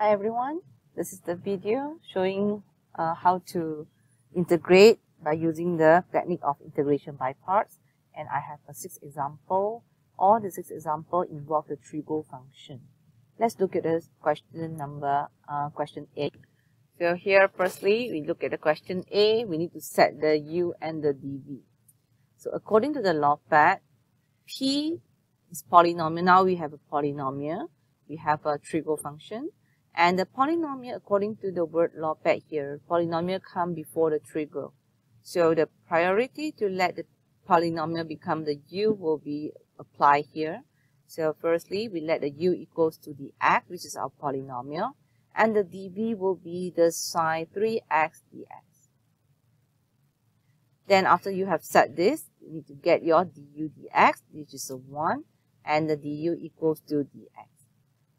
Hi everyone, this is the video showing how to integrate by using the technique of integration by parts, and I have a 6 example. All the 6 examples involve the trigo function. Let's look at this question A. So here firstly we look at the question A. We need to set the u and the dv. So according to the law pad, P is polynomial. Now we have a polynomial. We have a trigo function. And the polynomial, according to the word law pad here, polynomial come before the trigo. So the priority to let the polynomial become the u will be applied here. So firstly, we let the u equals to the x, which is our polynomial, and the dv will be the sine 3x dx. Then after you have set this, you need to get your du dx, which is a 1, and the du equals to dx.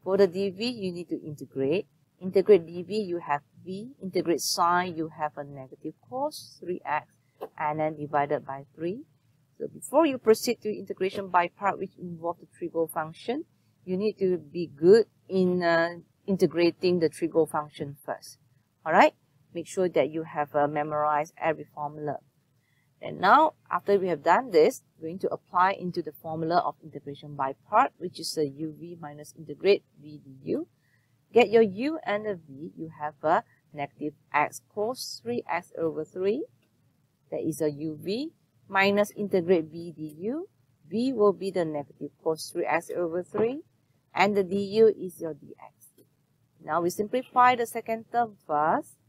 For the dv, you need to integrate. Integrate dv, you have v. Integrate sine, you have a negative cos 3x, and then divided by 3. So before you proceed to integration by part, which involves the trigo function, you need to be good in integrating the trigo function first. Alright? Make sure that you have memorized every formula. And now, after we have done this, we're going to apply into the formula of integration by part, which is a uv minus integrate v du. Get your u and the v. You have a negative x cos 3x over 3. That is a uv minus integrate v du. V will be the negative cos 3x over 3. And the du is your dx. Now we simplify the second term first.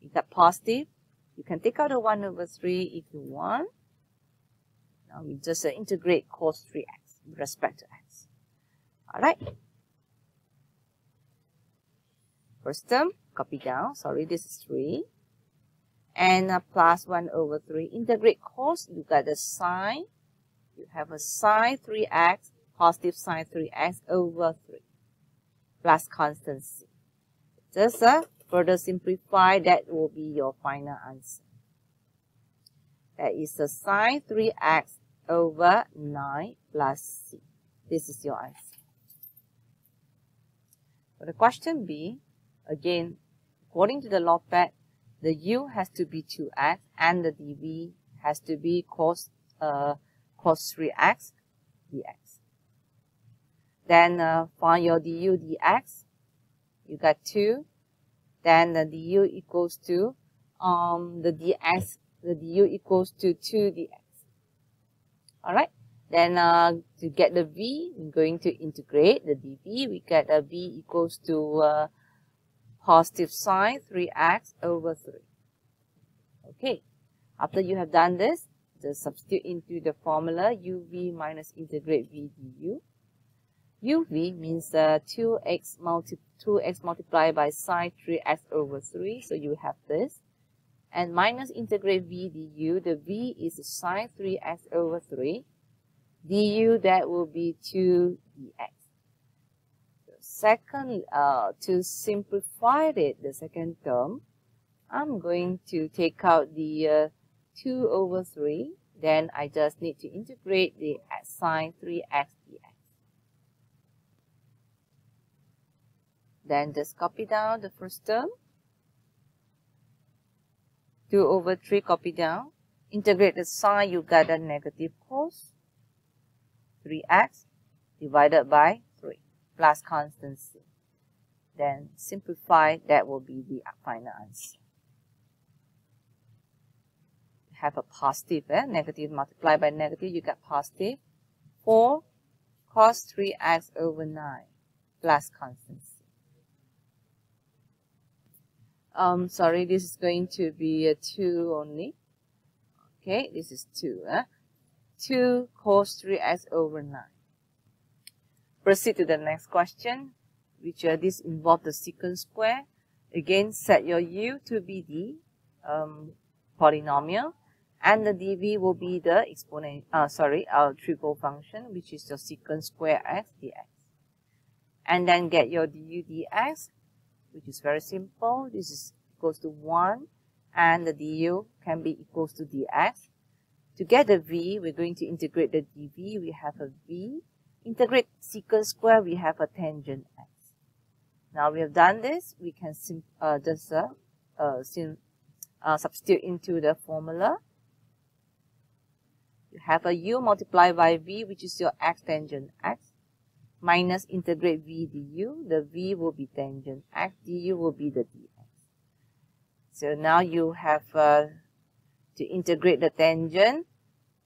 We got positive. You can take out the 1 over 3 if you want. Now we just integrate cos 3x with respect to x. Alright. First term, copy down. Sorry, this is 3. And plus 1 over 3. Integrate cos, you got the sine. You have a sine 3x, positive sine 3x over 3. Plus constancy. Just further simplify, that will be your final answer. That is the sine 3x over 9 plus c. This is your answer. For the question B, again, according to the law pad, the u has to be 2x and the dv has to be cos 3x dx. Then find your du dx. You got 2. Then the du equals to the du equals to 2 dx. Alright. Then to get the v, we're going to integrate the dv. We get a v equals to positive sine 3x over 3. Okay. After you have done this, just substitute into the formula uv minus integrate v du. uv means 2x multiplied by sine 3x over 3. So you have this. And minus integrate v du. The v is sine 3x over 3. Du, that will be 2 dx. So second, to simplify it, the second term, I'm going to take out the 2 over 3. Then I just need to integrate the sine 3x dx. Then just copy down the first term. 2 over 3, copy down. Integrate the sine, you got a negative cos 3x divided by 3 plus constancy. Then simplify, that will be the final answer. Have a positive, negative multiplied by negative, you got positive 4 cos 3x over 9 plus constancy. Sorry, this is going to be a 2 only. Okay, this is 2. 2 cos 3x over 9. Proceed to the next question, which this involves the secant square. Again, set your u to be the polynomial, and the dv will be the exponent. Our trigo function, which is your secant square x dx. And then get your du dx, which is very simple. This is equals to 1, and the du can be equals to dx. To get the v, we're going to integrate the dv. We have a v Integrate secant square, we have a tangent x. Now we have done this, we can just substitute into the formula. You have a u multiplied by v, which is your x tangent x, minus integrate v du. The v will be tangent x, du will be the dx. So now you have to integrate the tangent.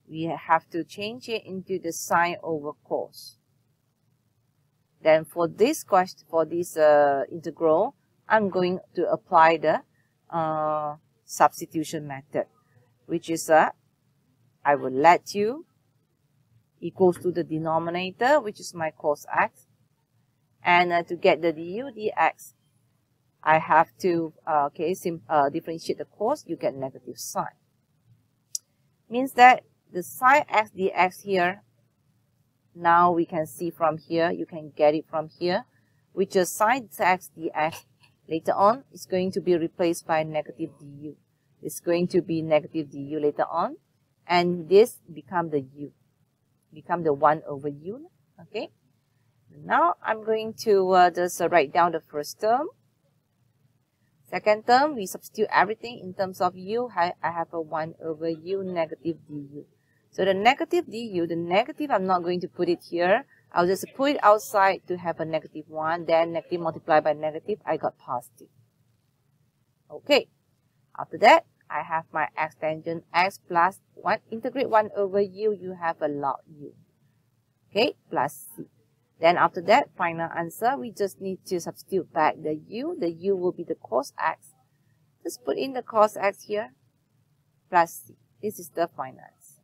We have to change it into the sine over cos. Then for this question, for this integral, I'm going to apply the substitution method, which is I will let u equals to the denominator, which is my cos x, and to get the du dx, I have to differentiate the cos. You get negative sine. Means that the sine x dx here, now we can see from here, you can get it from here, which is sine x dx. Later on, it's going to be replaced by negative du. It's going to be negative du later on, and this become the u, become the 1 over u. Okay. Now I'm going to just write down the first term. Second term, we substitute everything in terms of u. I have a 1 over u negative du. So the negative du, the negative, I'm not going to put it here. I'll just put it outside to have a negative 1. Then negative multiplied by negative, I got positive. Okay. After that, I have my x tangent x plus 1. Integrate 1 over u, you have a log u. Okay, plus c. Then after that, final answer, we just need to substitute back the u. The u will be the cos x. Just put in the cos x here, plus c. This is the final answer.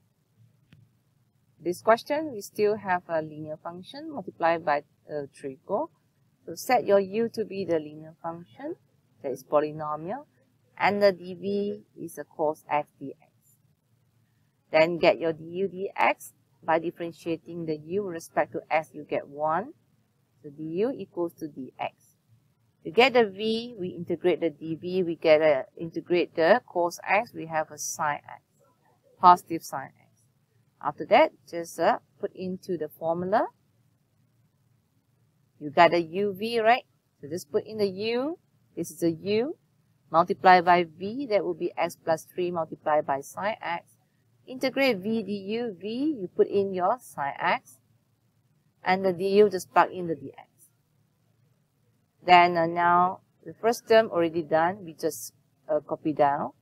This question, we still have a linear function multiplied by trigo. So set your u to be the linear function, that is polynomial, and the dv is a cos x dx. Then get your du dx. By differentiating the u with respect to x, you get 1. So du equals to dx. To get the v, we integrate the dv, we get integrate the cos x, we have a sine x, positive sine x. After that, just put into the formula. You got a uv, right? So just put in the u. This is a u. Multiplied by v, that will be x plus 3 multiplied by sine x. Integrate v du, v, you put in your sine x. And the du, just plug in the dx. Then now, the first term already done. We just copy down.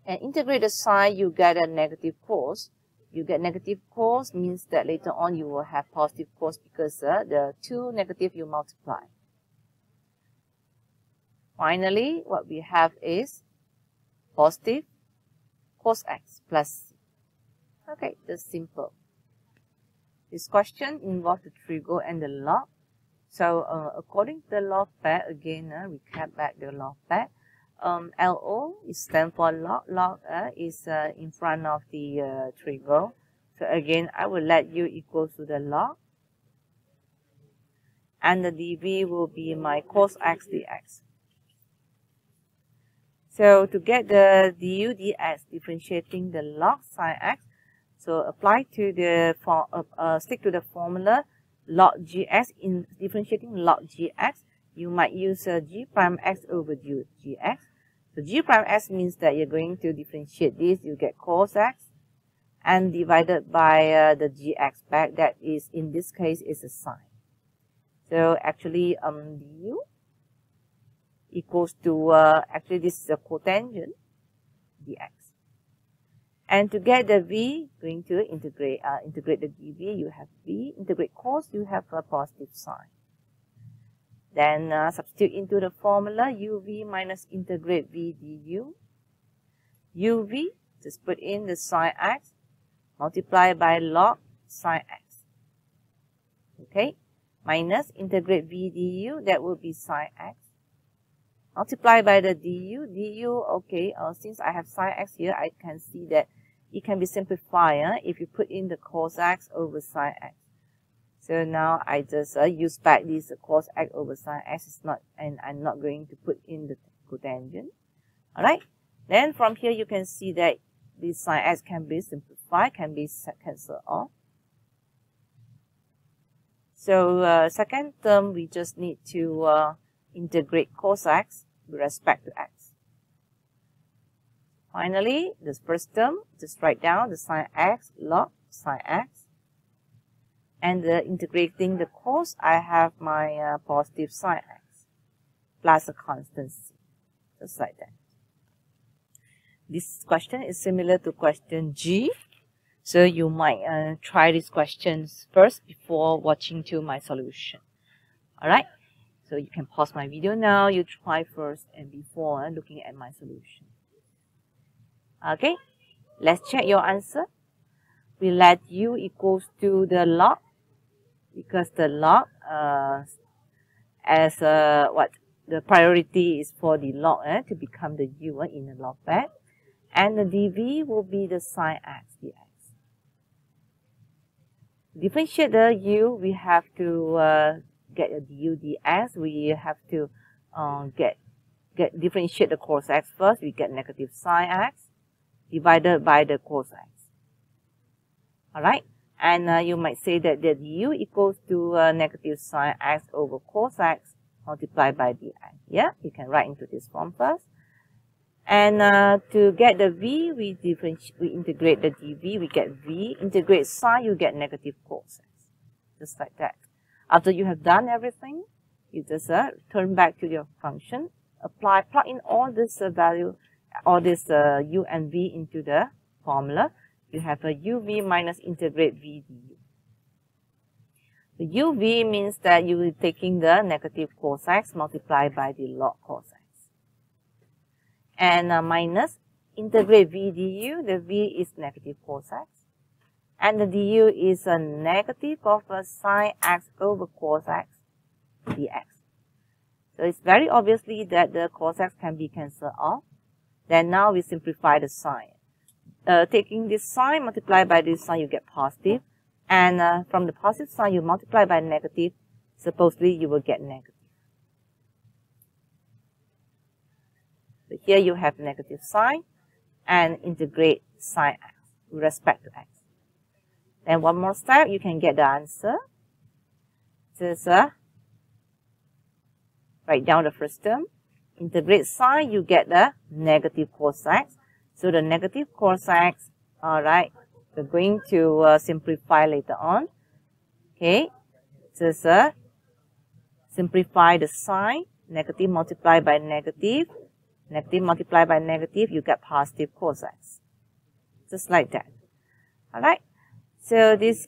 And integrate the sine, you get a negative cos. You get negative cos means that later on you will have positive cos because the two negative you multiply. Finally, what we have is positive cos x plus c. Okay, that's simple. This question involves the trigo and the log. So according to the log pair, again, recap back the log pair. LO is stand for log. Log is in front of the trigo. So again, I will let u equals to the log. And the dv will be my cos x dx. So to get the du dx, differentiating the log sine x, so apply to the stick to the formula log gx. In differentiating log gx, you might use g prime x over gx. So g prime x means that you're going to differentiate this. You get cos x and divided by the gx back. That is, in this case, is a sine. So actually, du equals to actually this is a cotangent dx. And to get the v, going to integrate the dv. You have v. Integrate cos. You have a positive sine. Then substitute into the formula uv minus integrate v du. Uv, just put in the sine x, multiply by log sine x. Okay, minus integrate v du, that will be sine x. Multiply by the du, okay, since I have sine x here, I can see that it can be simplified if you put in the cos x over sine x. So now I just use back this cos x over sine x. Is not, and I'm not going to put in the cotangent. Alright. Then from here you can see that this sine x can be simplified, can be cancelled off. So second term, we just need to integrate cos x with respect to x. Finally, this first term, just write down the sine x log sine x. And integrating the cos, I have my positive sine x plus a constant c, just like that. This question is similar to question G. So you might try these questions first before watching to my solution. Alright, so you can pause my video now, you try first and before looking at my solution. Okay, let's check your answer. We let u equals to the log, because the log the priority is for the log to become the u in the log bed. And the dv will be the sine x dx. Differentiate the u, we have to get a du dx. We have to differentiate the cos x first. We get negative sine x divided by the cos x. Alright, and you might say that the du equals to negative sine x over cos x multiplied by dx. Yeah, you can write into this form first. And to get the v, we integrate the dv, we get v. Integrate sine, you get negative cos x. Just like that. After you have done everything, you just turn back to your function, plug in all this value, all this u and v into the formula. You have a uv minus integrate v du. The uv means that you will be taking the negative cos x multiplied by the log cos x. And minus integrate v du, the v is negative cos x. And the du is a negative of sine x over cos x dx. So it's very obviously that the cos x can be cancelled off. Then now we simplify the sine. Taking this sine multiplied by this sine, you get positive. And from the positive sign, you multiply by negative. Supposedly, you will get negative. So here you have negative sign and integrate sine x with respect to x. Then one more step, you can get the answer. Just write down the first term. Integrate sine, you get the negative cos x. So the negative cos x, alright, we're going to simplify later on. Okay, just simplify the sign. Negative multiplied by negative. Negative multiplied by negative, you get positive cos x. Just like that. Alright, so this